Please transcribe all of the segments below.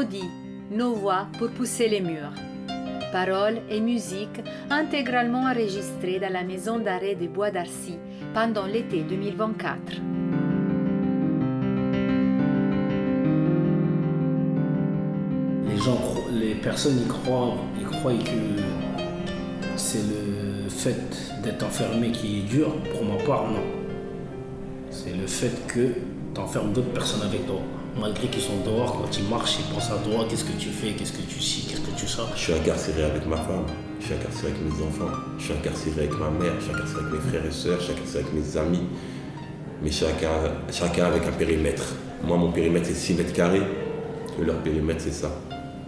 Mélodie, nos voix pour pousser les murs. Paroles et musique intégralement enregistrées dans la maison d'arrêt des Bois d'Arcy pendant l'été 2024. Les personnes y croient que c'est le fait d'être enfermé qui est dur. Pour ma part, non. C'est le fait que tu enfermes d'autres personnes avec toi. Malgré qu'ils sont dehors, quand ils marchent, ils pensent à toi, qu'est-ce que tu fais, qu'est-ce que tu sais, qu'est-ce que tu sais. Je suis incarcéré avec ma femme, je suis incarcéré avec mes enfants, je suis incarcéré avec ma mère, je suis incarcéré avec mes frères et sœurs, je suis incarcéré avec mes amis. Mais chacun avec un périmètre. Moi, mon périmètre, c'est 6 mètres carrés. Et leur périmètre, c'est ça.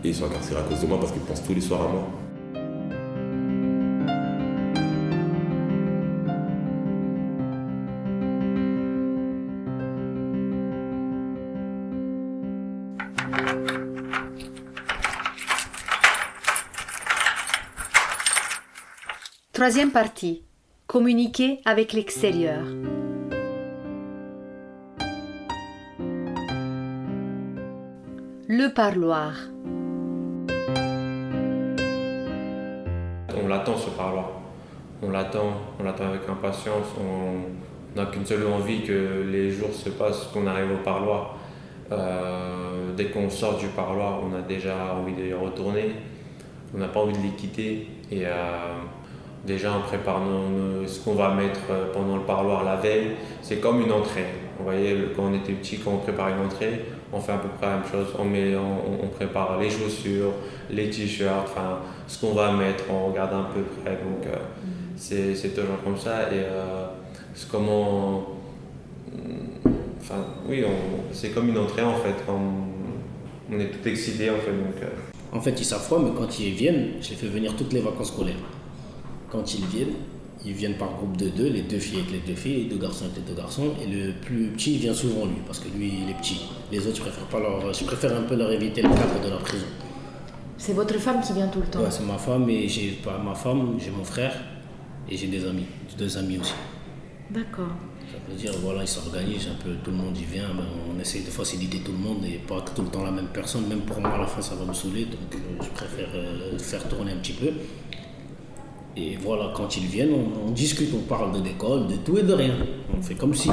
Et ils sont incarcérés à cause de moi parce qu'ils pensent tous les soirs à moi. Troisième partie, communiquer avec l'extérieur. Le parloir. On l'attend ce parloir. On l'attend avec impatience. On n'a qu'une seule envie que les jours se passent, qu'on arrive au parloir. Dès qu'on sort du parloir, on a déjà envie de y retourner. On n'a pas envie de les quitter. Et déjà, on prépare ce qu'on va mettre pendant le parloir la veille. C'est comme une entrée. Vous voyez, quand on était petit, quand on prépare une entrée, on fait à peu près la même chose. On prépare les chaussures, les t-shirts, enfin, ce qu'on va mettre, on regarde un peu près. Donc, c'est toujours comme ça. Et c'est comment. Enfin, oui, c'est comme une entrée en fait. On est tout excité en fait. Donc, En fait, ils savent pas, mais quand ils viennent, je les fais venir toutes les vacances scolaires. Quand ils viennent par groupe de 2, les 2 filles avec les 2 filles, les 2 garçons avec les 2 garçons, et le plus petit vient souvent lui, parce que lui il est petit. Les autres, je préfère un peu leur éviter le cadre de la prison. C'est votre femme qui vient tout le temps? Ouais, c'est ma femme, et j'ai mon frère, et j'ai des amis, 2 amis aussi. D'accord. Ça veut dire, voilà, ils s'organisent un peu, tout le monde y vient, on essaye de faciliter tout le monde et pas tout le temps la même personne. Même pour moi, à la fin, ça va me saouler, donc je préfère faire tourner un petit peu. Et voilà, quand ils viennent, on discute, on parle de l'école, de tout et de rien. On fait comme si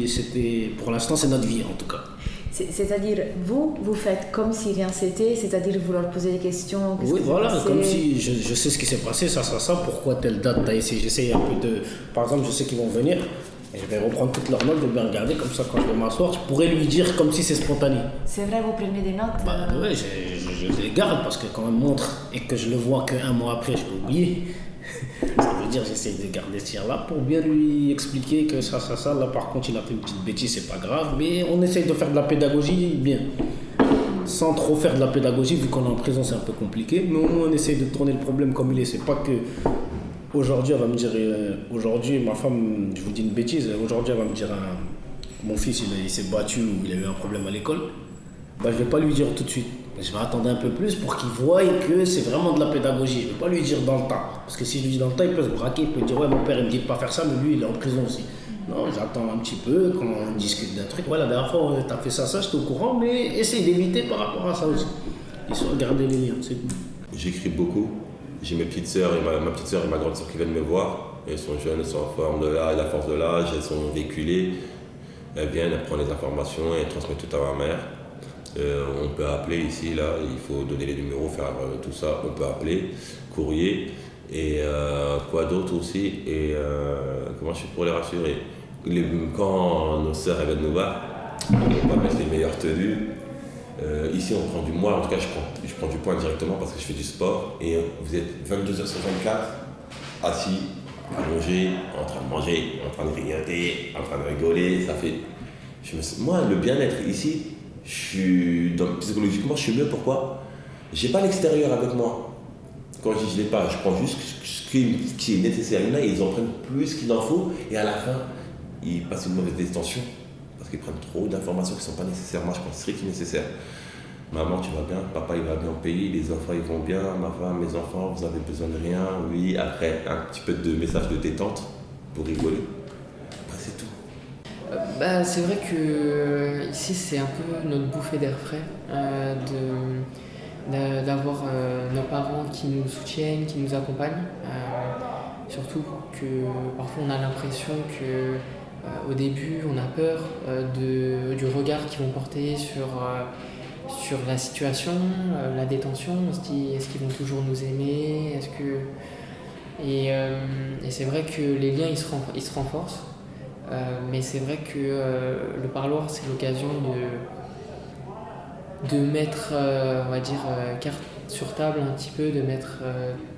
c'était, pour l'instant, c'est notre vie en tout cas. C'est-à-dire, vous faites comme si rien c'était, c'est-à-dire vous leur posez des questions. Oui, voilà, comme si je sais ce qui s'est passé, ça, pourquoi telle date t'as essayé. J'essaye un peu de. Par exemple, je sais qu'ils vont venir, et je vais reprendre toutes leurs notes, je vais bien regarder, comme ça quand je vais m'asseoir, je pourrais lui dire comme si c'est spontané. C'est vrai, vous prenez des notes? Ouais, je les garde parce que quand on me montre et que je le vois qu'un mois après, je peux oublier. Ça veut dire j'essaie de garder ce tir-là pour bien lui expliquer que ça, là par contre il a fait une petite bêtise, c'est pas grave, mais on essaye de faire de la pédagogie bien. Sans trop faire de la pédagogie, vu qu'on est en prison c'est un peu compliqué, mais au moins on essaye de tourner le problème comme il est. C'est pas que aujourd'hui elle va me dire, aujourd'hui ma femme, je vous dis une bêtise, aujourd'hui elle va me dire mon fils il s'est battu ou il a eu un problème à l'école, je vais pas lui dire tout de suite. Je vais attendre un peu plus pour qu'il voie que c'est vraiment de la pédagogie. Je ne vais pas lui dire dans le temps. Parce que si je lui dis dans le temps, il peut se braquer, il peut dire ouais, mon père il me dit de pas faire ça, mais lui il est en prison aussi. Non, j'attends un petit peu, quand on discute d'un truc. Voilà, la dernière fois tu as fait ça, j'étais au courant, mais essaye d'éviter par rapport à ça aussi. Ils sont regardés les liens, c'est tout. J'écris beaucoup. J'ai mes petites sœurs et ma petite sœur et ma grande sœur qui viennent me voir. Elles sont jeunes, elles sont en forme de l'âge, la force de l'âge, elles sont véhiculées. Elles viennent, elles prennent les informations et elles transmettent tout à ma mère. On peut appeler ici, là, il faut donner les numéros, faire tout ça, on peut appeler, courrier, et quoi d'autre aussi, et comment je fais pour les rassurer. Quand nos sœurs viennent nous voir, on va mettre les meilleures tenues. Ici on prend du mois, en tout cas je prends du poids directement parce que je fais du sport, et vous êtes 22h64, assis, allongé, en train de manger, en train de grignoter, en train de rigoler, ça fait... Moi, le bien-être ici, psychologiquement, je suis mieux. Pourquoi? J'ai pas l'extérieur avec moi. Quand je dis je l'ai pas, je prends juste ce qui est nécessaire. Il y en a, ils en prennent plus qu'il en faut, et à la fin, ils passent une mauvaise détention parce qu'ils prennent trop d'informations qui sont pas nécessaires. Moi, je pense strictement nécessaire. Maman, tu vas bien? Papa, il va bien au pays? Les enfants, ils vont bien? Ma femme, mes enfants, vous avez besoin de rien? Oui. Après, un petit peu de message de détente pour rigoler. Après, c'est tout. C'est vrai que ici c'est un peu notre bouffée d'air frais. d'avoir nos parents qui nous soutiennent, qui nous accompagnent. Surtout que parfois on a l'impression que au début on a peur du regard qu'ils vont porter sur la situation, la détention. On se dit est-ce qu'ils vont toujours nous aimer, et c'est vrai que les liens ils se renforcent, mais c'est vrai que le parloir c'est l'occasion de mettre on va dire carte sur table un petit peu, de mettre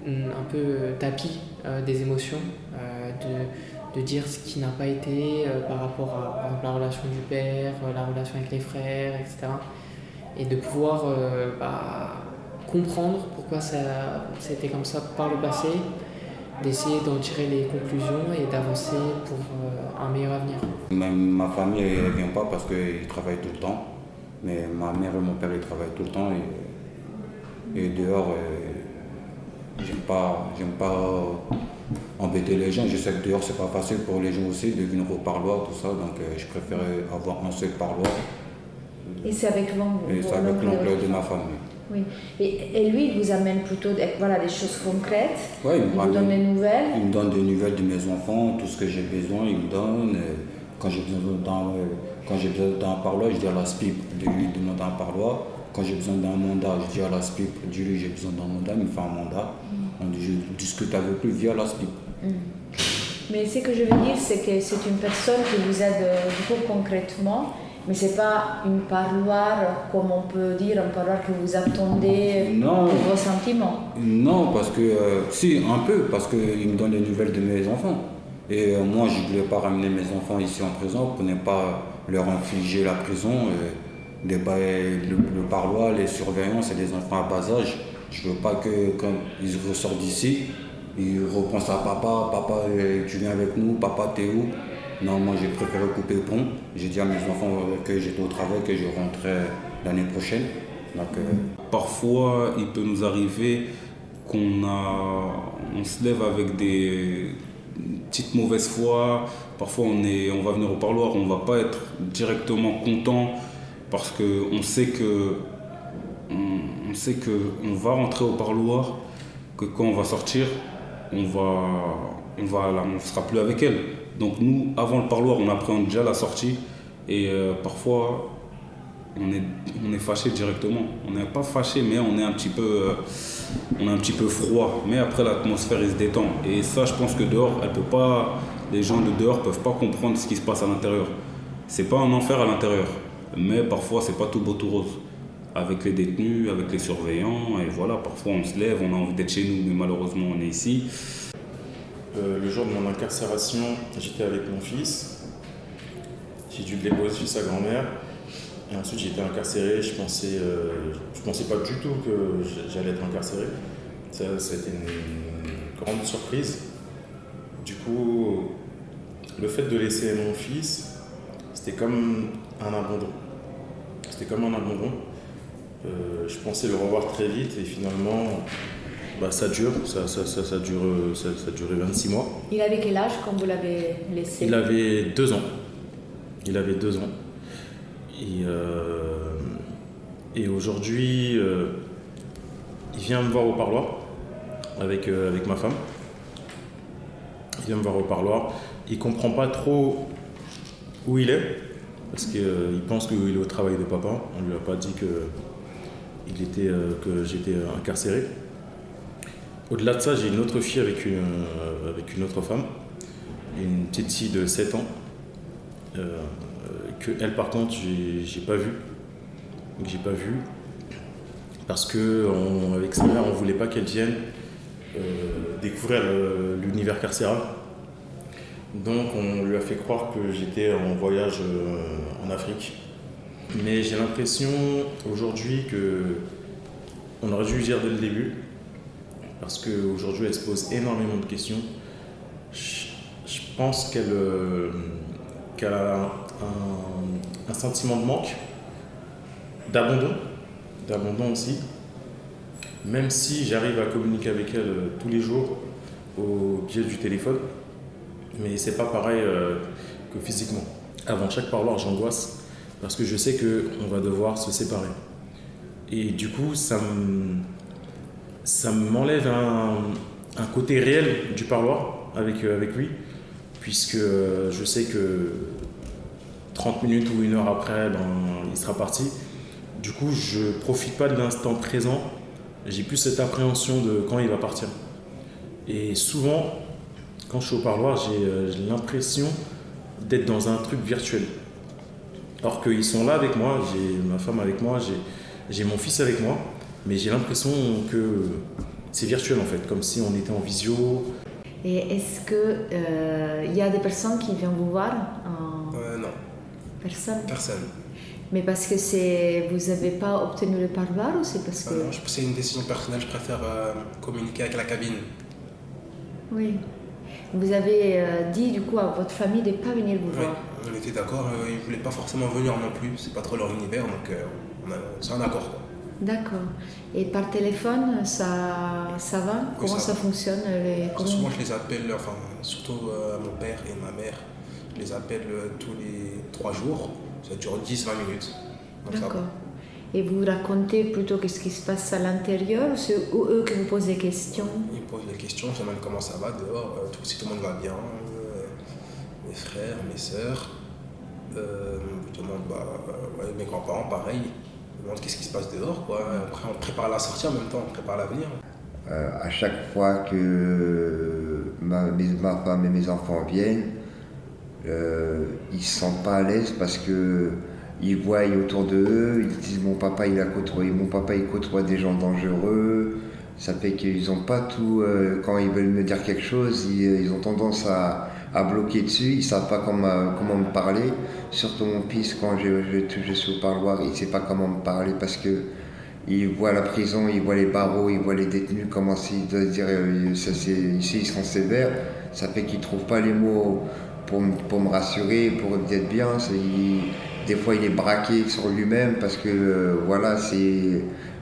un peu tapis des émotions, de dire ce qui n'a pas été par rapport à par exemple, la relation du père, la relation avec les frères, etc. Et de pouvoir comprendre pourquoi c'était comme ça par le passé, d'essayer d'en tirer les conclusions et d'avancer pour un meilleur avenir. Ma famille ne vient pas parce qu'ils travaillent tout le temps, mais ma mère et mon père ils travaillent tout le temps et dehors, j'aime pas embêter les gens. Je sais que dehors c'est pas facile pour les gens aussi de venir au parloir, tout ça, donc je préférais avoir un seul parloir. Et c'est avec l'oncle? Et c'est avec l'oncle de ma famille. Oui. Et lui, il vous amène plutôt des choses concrètes? Ouais, il vous donne des nouvelles? Il me donne des nouvelles de mes enfants, tout ce que j'ai besoin, il me donne. Quand j'ai besoin d'un parloir, je dis à la SPIP de lui demander un parloir. Quand j'ai besoin d'un mandat, je dis à la SPIP, dis lui j'ai besoin d'un mandat, il me fait un mandat. Je discute avec lui via la SPIP. Mais ce que je veux dire, c'est que c'est une personne qui vous aide du coup concrètement, mais c'est pas une parloir, comme on peut dire, un parloir que vous attendez pour vos sentiments. Non, parce que, si, un peu, parce qu'il me donne les nouvelles de mes enfants. Et moi, je ne voulais pas ramener mes enfants ici en prison pour ne pas leur infliger la prison. Le parloir, les surveillants, c'est des enfants à bas âge. Je ne veux pas que quand ils ressortent d'ici, ils repensent à papa, tu viens avec nous, papa t'es où? Non, moi j'ai préféré couper le pont. J'ai dit à mes enfants que j'étais au travail, que je rentrais l'année prochaine. Donc, Parfois, il peut nous arriver qu'on se lève avec des petites mauvaises foi. Parfois, on va venir au parloir, on ne va pas être directement content parce qu'on sait qu'on va rentrer au parloir, que quand on va sortir, on ne sera plus avec elle. Donc nous, avant le parloir, on appréhende déjà la sortie et parfois on est fâché directement. On n'est pas fâché, mais on est un petit peu froid. Mais après, l'atmosphère elle se détend. Et ça, je pense que dehors, les gens de dehors peuvent pas comprendre ce qui se passe à l'intérieur. C'est pas un enfer à l'intérieur, mais parfois c'est pas tout beau tout rose. Avec les détenus, avec les surveillants, et voilà, parfois on se lève, on a envie d'être chez nous, mais malheureusement on est ici. Le jour de mon incarcération, j'étais avec mon fils. J'ai dû le déposer chez sa grand-mère. Et ensuite j'ai été incarcéré. Je pensais pas du tout que j'allais être incarcéré. Ça a été une grande surprise. Du coup, le fait de laisser mon fils, c'était comme un abandon. Je pensais le revoir très vite et finalement, ça a duré 26 mois. Il avait quel âge quand vous l'avez laissé? Il avait 2 ans. Et aujourd'hui, il vient me voir au parloir avec ma femme. Il vient me voir au parloir. Il ne comprend pas trop où il est parce qu'il pense qu'il est au travail de papa. On ne lui a pas dit que j'étais incarcéré. Au-delà de ça, j'ai une autre fille avec une autre femme, une petite fille de 7 ans, que elle par contre j'ai pas vue. Parce qu'avec sa mère, on ne voulait pas qu'elle vienne découvrir l'univers carcéral. Donc on lui a fait croire que j'étais en voyage en Afrique. Mais j'ai l'impression aujourd'hui qu'on aurait dû lui dire dès le début, parce qu'aujourd'hui elle se pose énormément de questions. Je pense qu'elle a un sentiment de manque, d'abandon aussi, même si j'arrive à communiquer avec elle tous les jours au biais du téléphone, mais c'est pas pareil que physiquement. Avant chaque parloir, j'angoisse parce que je sais qu'on va devoir se séparer. Et du coup, ça m'enlève un côté réel du parloir avec lui, puisque je sais que 30 minutes ou 1 heure après, il sera parti. Du coup, je ne profite pas de l'instant présent. J'ai plus cette appréhension de quand il va partir. Et souvent, quand je suis au parloir, j'ai l'impression d'être dans un truc virtuel. Alors qu'ils sont là avec moi, j'ai ma femme avec moi, j'ai mon fils avec moi, mais j'ai l'impression que c'est virtuel en fait, comme si on était en visio. Et est-ce qu'il y a des personnes qui viennent vous voir Non. Personne. Mais parce que vous n'avez pas obtenu le parloir ou c'est parce que... Non, c'est une décision personnelle, je préfère communiquer avec la cabine. Oui. Vous avez dit du coup à votre famille de ne pas venir vous voir. On était d'accord, ils ne voulaient pas forcément venir non plus, c'est pas trop leur univers, donc c'est un accord. D'accord. Et par téléphone, ça va? Comment ça fonctionne Souvent je les appelle, surtout mon père et ma mère, je les appelle tous les 3 jours, ça dure 10-20 minutes. D'accord. Et vous racontez plutôt qu'est-ce qui se passe à l'intérieur ou c'est eux qui vous posent des questions? Ils posent des questions, je demande comment ça va dehors, si tout le monde va bien, mes frères, mes sœurs, je demande mes grands-parents pareil, je demande qu'est-ce qui se passe dehors, quoi. Après on prépare la sortie en même temps, on prépare l'avenir. À chaque fois que ma femme et mes enfants viennent, ils ne se sentent pas à l'aise parce que ils voient autour d'eux, ils disent mon papa il côtoie des gens dangereux. Ça fait qu'ils n'ont pas tout, quand ils veulent me dire quelque chose, ils ont tendance à bloquer dessus, ils ne savent pas comment me parler. Surtout mon fils, quand je suis au parloir, il ne sait pas comment me parler parce qu'il voit la prison, il voit les barreaux, il voit les détenus, comment s'il doit dire, ici ils sont sévères. Ça fait qu'il ne trouve pas les mots pour me rassurer, pour être bien. Des fois il est braqué sur lui-même parce que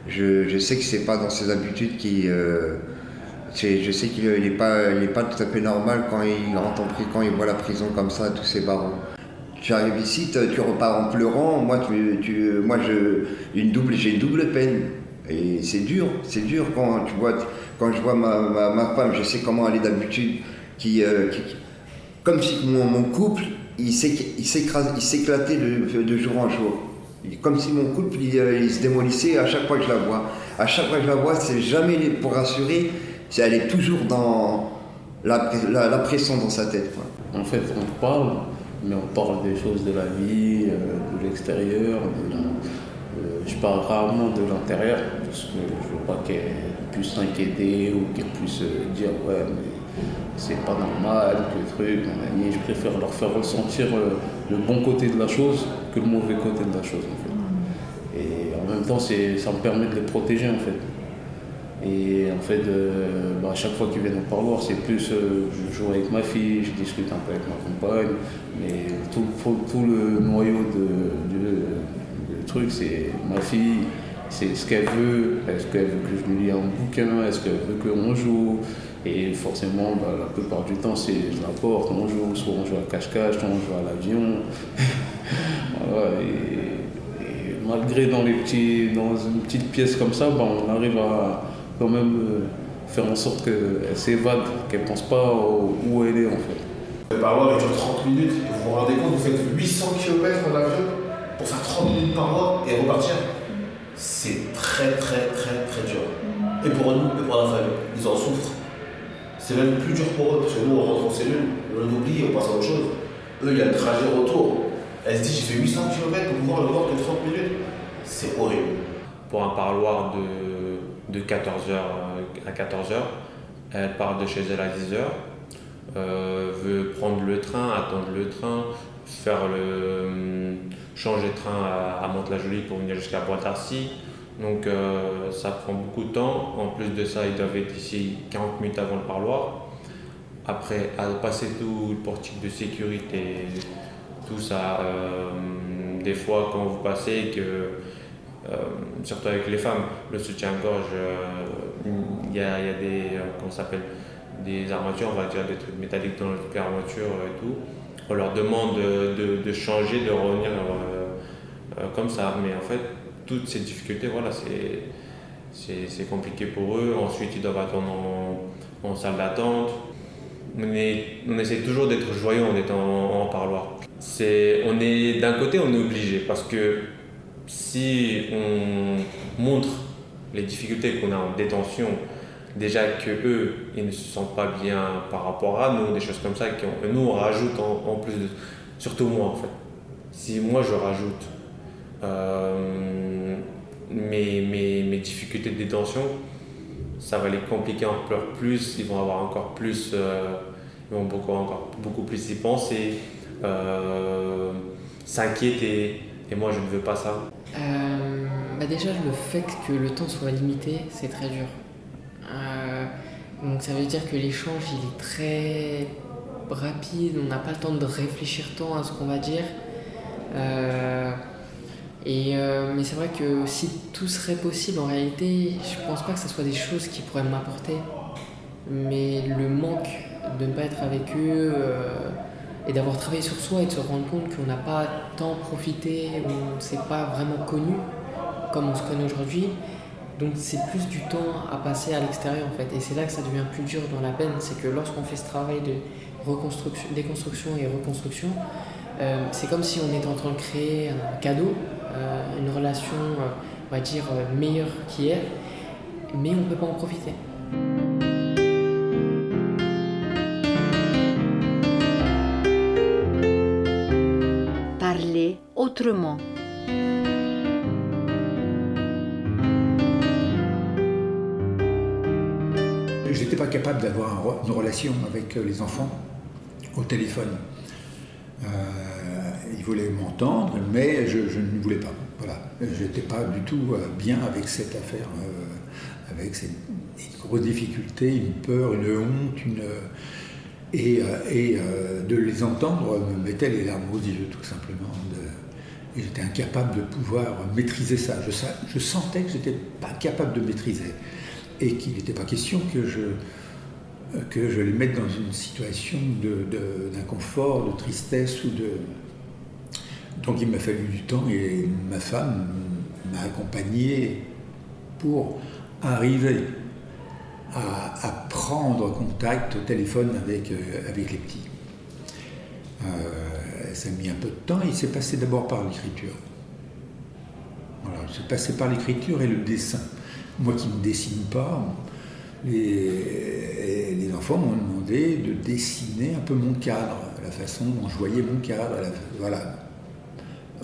je sais que c'est pas dans ses habitudes je sais qu'il n'est pas tout à fait normal quand il rentre en prison, quand il voit la prison comme ça, tous ces barreaux. Tu arrives ici, tu repars en pleurant, j'ai une double peine. Et c'est dur quand je vois ma femme, je sais comment elle est d'habitude, comme si mon couple, il s'éclatait de jour en jour. Comme si mon couple, il se démolissait à chaque fois que je la vois. À chaque fois que je la vois, c'est jamais pour rassurer, elle est toujours dans la pression dans sa tête, quoi. En fait, on parle, mais on parle des choses de la vie, de l'extérieur. Je parle rarement de l'intérieur, parce que je ne veux pas qu'elle puisse s'inquiéter ou qu'elle puisse dire « ouais, mais c'est pas normal, que truc, je préfère leur faire ressentir le bon côté de la chose que le mauvais côté de la chose, en fait. Et en même temps, ça me permet de les protéger, en fait. Et en fait, à chaque fois qu'ils viennent au parloir, c'est plus, je joue avec ma fille, je discute un peu avec ma compagne, mais tout le noyau du truc, c'est ma fille, c'est ce qu'elle veut. Est-ce qu'elle veut que je lui lis un bouquin? Est-ce qu'elle veut qu'on joue? Et forcément, la plupart du temps, je la porte, on joue, soit on joue à cache-cache, soit on joue à l'avion. Voilà, et malgré dans une petite pièce comme ça, on arrive à quand même faire en sorte qu'elle s'évade, qu'elle ne pense pas où elle est en fait. Le parloir il dure 30 minutes, vous vous rendez compte, vous faites 800 km en avion pour faire 30 minutes par mois et repartir. C'est très très très très dur. Et pour nous, et pour la famille, ils en souffrent. C'est même plus dur pour eux, parce que nous on rentre en cellule, on oublie, on passe à autre chose. Eux, il y a le trajet retour. Elle se dit, j'ai fait 800 km pour pouvoir le voir que 30 minutes. C'est horrible. Pour un parloir de 14h à 14h, elle part de chez elle à 10h, veut prendre le train, attendre le train, changer de train à Mantes-la-Jolie pour venir jusqu'à Bois-d'Arcy. Donc ça prend beaucoup de temps. En plus de ça, ils doivent être ici 40 minutes avant le parloir. Après, à passer tout le portique de sécurité, tout ça, des fois quand vous passez, surtout avec les femmes, le soutien-gorge, il y a des armatures, on va dire des trucs métalliques dans les armatures et tout. On leur demande de changer, de revenir comme ça, mais en fait, toutes ces difficultés, voilà, c'est compliqué pour eux. Ensuite, ils doivent attendre en salle d'attente. On essaie toujours d'être joyeux en étant en parloir. D'un côté, on est obligé parce que si on montre les difficultés qu'on a en détention, déjà qu'eux, ils ne se sentent pas bien par rapport à nous, des choses comme ça, nous on rajoute en plus de... Surtout moi en fait. Si moi je rajoute mes difficultés de détention, ça va les compliquer encore plus, ils vont avoir encore plus, ils vont beaucoup plus y penser, s'inquiéter, et moi je ne veux pas ça. Déjà le fait que le temps soit limité, c'est très dur. Donc ça veut dire que l'échange il est très rapide, on n'a pas le temps de réfléchir tant à ce qu'on va dire. Mais c'est vrai que si tout serait possible, en réalité, je pense pas que ce soit des choses qui pourraient m'apporter. Mais le manque de ne pas être avec eux et d'avoir travaillé sur soi et de se rendre compte qu'on n'a pas tant profité, on ne s'est pas vraiment connu comme on se connaît aujourd'hui. Donc c'est plus du temps à passer à l'extérieur en fait. Et c'est là que ça devient plus dur dans la peine, c'est que lorsqu'on fait ce travail de déconstruction et reconstruction, c'est comme si on était en train de créer un cadeau, une relation, on va dire, meilleure qu'hier, mais on ne peut pas en profiter. Parler autrement. Je n'étais pas capable d'avoir une relation avec les enfants au téléphone. Ils voulaient m'entendre, mais je ne voulais pas. Voilà. Je n'étais pas du tout bien avec cette affaire, avec une grosse difficulté, une peur, une honte, et de les entendre me mettait les larmes aux yeux, tout simplement. Et j'étais incapable de pouvoir maîtriser ça. Je sentais que je n'étais pas capable de maîtriser. Et qu'il n'était pas question que je les mette dans une situation d'inconfort, de tristesse ou de... Donc il m'a fallu du temps et ma femme m'a accompagné pour arriver à prendre contact au téléphone avec les petits. Ça a mis un peu de temps et il s'est passé d'abord par l'écriture. Voilà, c'est passé par l'écriture et le dessin. Moi qui ne dessine pas, les enfants m'ont demandé de dessiner un peu mon cadre, la façon dont je voyais mon cadre. Voilà.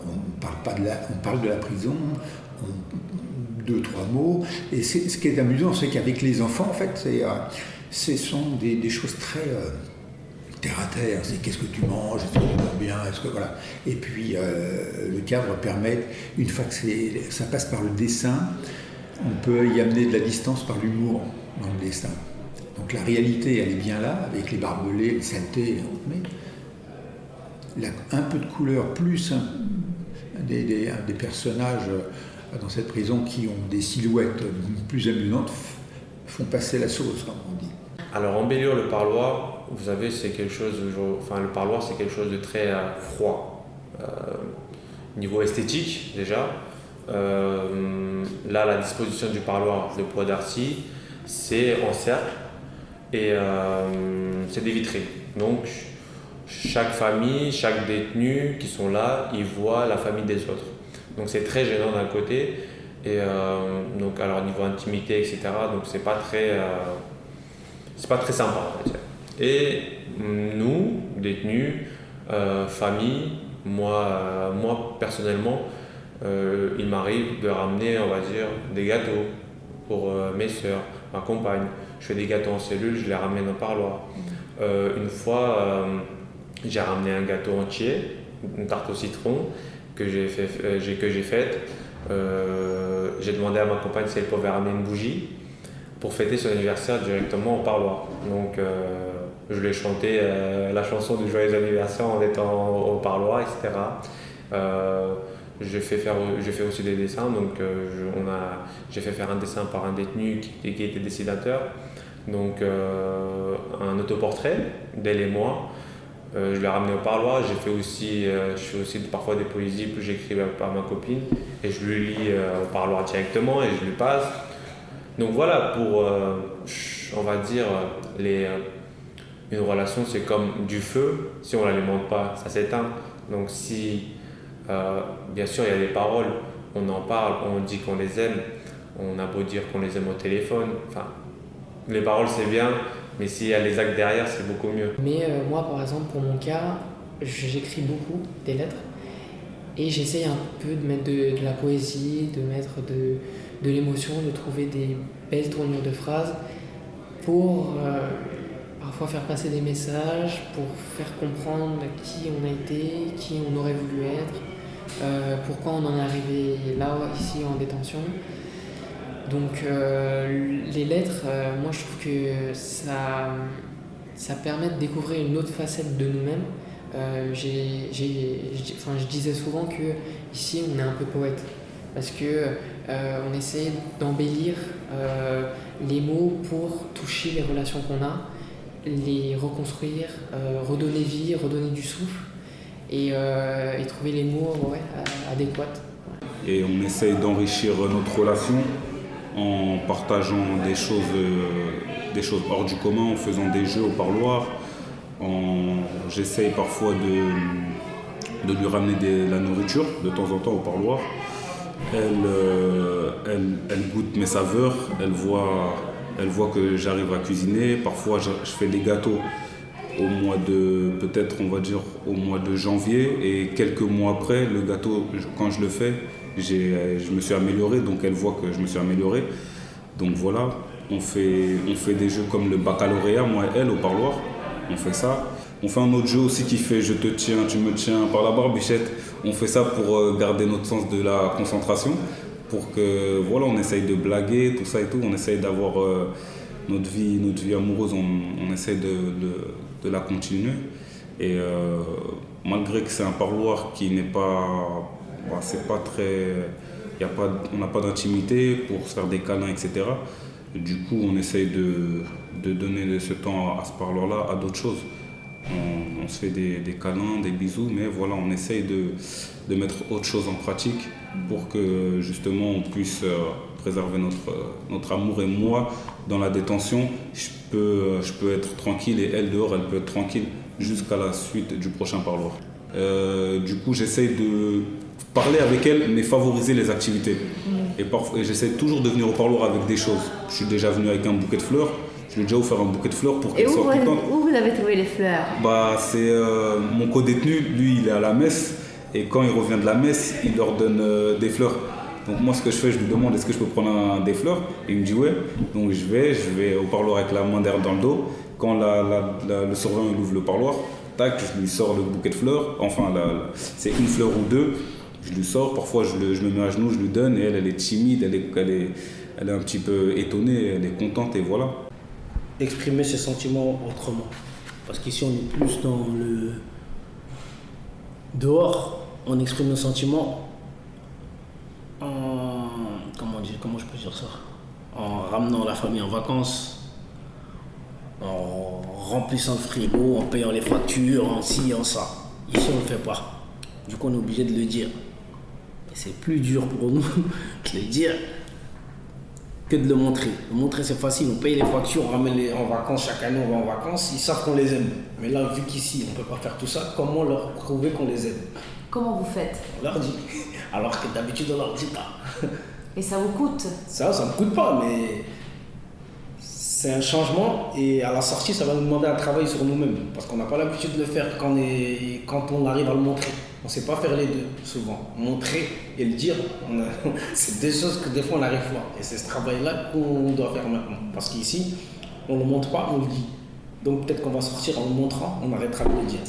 On parle de la prison, 2-3 mots. Et ce qui est amusant, c'est qu'avec les enfants, en fait, ce sont des choses très terre à terre. C'est qu'est-ce que tu manges, est-ce que tu dors bien, voilà. Et puis le cadre permet, une fois que ça passe par le dessin, on peut y amener de la distance par l'humour dans le dessin. Donc la réalité, elle est bien là, avec les barbelés, les saletés, mais un peu de couleur, plus des personnages dans cette prison qui ont des silhouettes plus amusantes, font passer la sauce, comme on dit. Alors embellir le parloir, vous savez, c'est quelque chose, le parloir c'est quelque chose de très froid. Niveau esthétique déjà, là la disposition du parloir de Bois d'Arcy, c'est en cercle et c'est des vitrines. Donc chaque famille, chaque détenu qui sont là, ils voient la famille des autres. Donc c'est très gênant d'un côté et donc alors niveau intimité etc. Donc c'est pas très sympa on va dire. Et nous détenus, famille, moi personnellement, il m'arrive de ramener on va dire des gâteaux pour mes soeurs, ma compagne. Je fais des gâteaux en cellule, je les ramène au parloir. Une fois j'ai ramené un gâteau entier, une tarte au citron que j'ai faite. J'ai demandé à ma compagne si elle pouvait ramener une bougie pour fêter son anniversaire directement au parloir. Donc je lui ai chanté la chanson du joyeux anniversaire en étant au parloir, etc. J'ai fait aussi des dessins, donc j'ai fait faire un dessin par un détenu qui était dessinateur. Donc un autoportrait d'elle et moi. je l'ai ramené au parloir. Je fais aussi parfois des poésies que j'écris par ma copine et je lui lis au parloir directement et je lui passe. Donc voilà, pour, on va dire, une relation c'est comme du feu, si on ne l'alimente pas, ça s'éteint. Donc si, bien sûr, il y a des paroles, on en parle, on dit qu'on les aime, on a beau dire qu'on les aime au téléphone, enfin, les paroles c'est bien, mais s'il y a les actes derrière, c'est beaucoup mieux. Mais moi, par exemple, pour mon cas, j'écris beaucoup des lettres et j'essaye un peu de mettre de la poésie, de mettre de l'émotion, de trouver des belles tournures de phrases pour parfois faire passer des messages, pour faire comprendre qui on a été, qui on aurait voulu être, pourquoi on en est arrivé là, ici, en détention. Donc les lettres, moi je trouve que ça permet de découvrir une autre facette de nous-mêmes. Je disais souvent que ici on est un peu poète parce que on essaie d'embellir les mots pour toucher les relations qu'on a, les reconstruire, redonner vie, redonner du souffle et trouver les mots adéquats. Et on essaye d'enrichir notre relation en partageant des choses hors du commun, en faisant des jeux au parloir. J'essaye parfois de lui ramener de la nourriture de temps en temps au parloir. Elle goûte mes saveurs, elle voit que j'arrive à cuisiner. Parfois je fais des gâteaux au mois de janvier et quelques mois après, le gâteau, quand je le fais, je me suis amélioré, donc elle voit que je me suis amélioré. Donc voilà, on fait des jeux comme le baccalauréat, moi et elle, au parloir. On fait ça. On fait un autre jeu aussi qui fait je te tiens, tu me tiens par la barbichette. On fait ça pour garder notre sens de la concentration, pour que voilà, on essaye de blaguer, tout ça et tout. On essaye d'avoir notre vie amoureuse, on essaye de la continuer. Et malgré que c'est un parloir qui n'est pas... c'est pas très... on n'a pas d'intimité pour se faire des câlins, etc. Du coup, on essaye de donner ce temps à ce parloir-là à d'autres choses. On se fait des câlins, des bisous, mais voilà, on essaye de mettre autre chose en pratique pour que justement on puisse préserver notre amour. Et moi, dans la détention, je peux être tranquille et elle dehors, elle peut être tranquille jusqu'à la suite du prochain parloir. Du coup, j'essaye de parler avec elle, mais favoriser les activités. Et j'essaie toujours de venir au parloir avec des choses. Je suis déjà venu avec un bouquet de fleurs. Je lui ai déjà offert un bouquet de fleurs pour qu'elle soit contente. Où vous avez trouvé les fleurs? C'est mon co-détenu, lui il est à la messe. Et quand il revient de la messe, il leur donne des fleurs. Donc moi ce que je fais, je lui demande est-ce que je peux prendre des fleurs? Et il me dit ouais. Donc je vais au parloir avec la main derrière dans le dos. Quand le surveillant il ouvre le parloir, tac, je lui sors le bouquet de fleurs. Enfin, c'est une fleur ou deux. Je lui sors, parfois je me mets à genoux, je lui donne. Et elle est timide, elle est un petit peu étonnée, elle est contente et voilà. Exprimer ses sentiments autrement. Parce qu'ici on est plus dans le... Dehors, on exprime nos sentiments en... Comment je peux dire ça? En ramenant la famille en vacances, en remplissant le frigo, en payant les factures, en ci, en ça. Ici on ne le fait pas. Du coup on est obligé de le dire. Et c'est plus dur pour nous de le dire que de le montrer. Le montrer c'est facile, on paye les factures, on ramène en vacances, chaque année on va en vacances, ils savent qu'on les aime. Mais là, vu qu'ici on ne peut pas faire tout ça, comment leur prouver qu'on les aime? Comment vous faites? On leur dit. Alors que d'habitude on leur dit pas. Et ça vous coûte? Ça me coûte pas, mais c'est un changement et à la sortie ça va nous demander un travail sur nous-mêmes. Parce qu'on n'a pas l'habitude de le faire quand on arrive à le montrer. On ne sait pas faire les deux, souvent. Montrer et le dire, c'est des choses que des fois on n'arrive pas. Et c'est ce travail-là qu'on doit faire maintenant. Parce qu'ici, on ne le montre pas, on le dit. Donc peut-être qu'on va sortir en le montrant, on arrêtera de le dire.